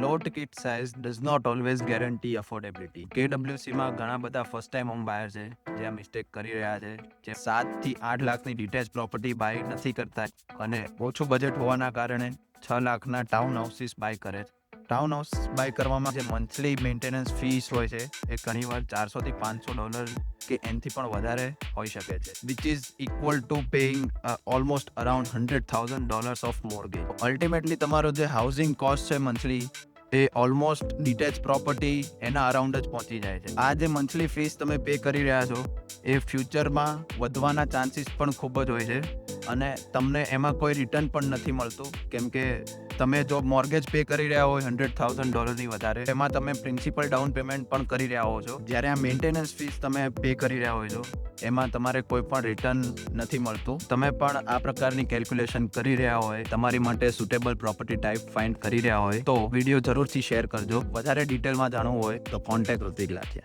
Lot kit size does not always guarantee affordability. કેડબ્લ્યુસીમાં ઘણા બધા ફર્સ્ટ ટાઈમ હોમ બાયર છે જે આ મિસ્ટેક કરી રહ્યા છે, જે 7 થી 8 લાખની ડિટેચ પ્રોપર્ટી બાય નથી કરતા અને ઓછું બજેટ હોવાના કારણે 6 લાખના ટાઉન હાઉસીસ બાય કરે છે. ટાઉન હાઉસ બાય કરવામાં જે મંથલી મેન્ટેનન્સ ફીસ હોય છે એ ઘણીવાર $400 થી $500 કે એનાથી પણ વધારે હોઈ શકે છે, which is equal to paying almost around $100,000 of mortgage. Ultimately તમારો જે હાઉસિંગ કોસ્ટ છે મંથલી એ ઓલમોસ્ટ ડિટેચ પ્રોપર્ટી એના અરાઉન્ડ જ પહોંચી જાય છે. આ જે મંથલી ફીસ તમે પે કરી રહ્યા છો એ ફ્યુચરમાં વધવાના ચાન્સીસ પણ ખૂબ જ હોય છે અને તમને એમાં કોઈ રિટર્ન પણ નથી મળતું, કેમ કે તમે જો મોર્ગેજ પે કરી રહ્યા હોય $100,000 વધારે, એમાં તમે પ્રિન્સિપલ ડાઉન પેમેન્ટ પણ કરી રહ્યા હો છો. જ્યારે આ મેન્ટેનન્સ ફીસ તમે પે કરી રહ્યા હોય છો એમાં તમારે કોઈ પણ રિટર્ન નથી મળતું. તમે પણ આ પ્રકારની કેલ્ક્યુલેશન કરી રહ્યા હોય, તમારી માટે સુટેબલ પ્રોપર્ટી ટાઈપ ફાઇન્ડ કરી રહ્યા હોય તો વિડીયો જરૂરથી શેર કરજો. વધારે ડિટેલમાં જાણવું હોય તો કોન્ટેક્ટ ઋતિક લાઠિયા.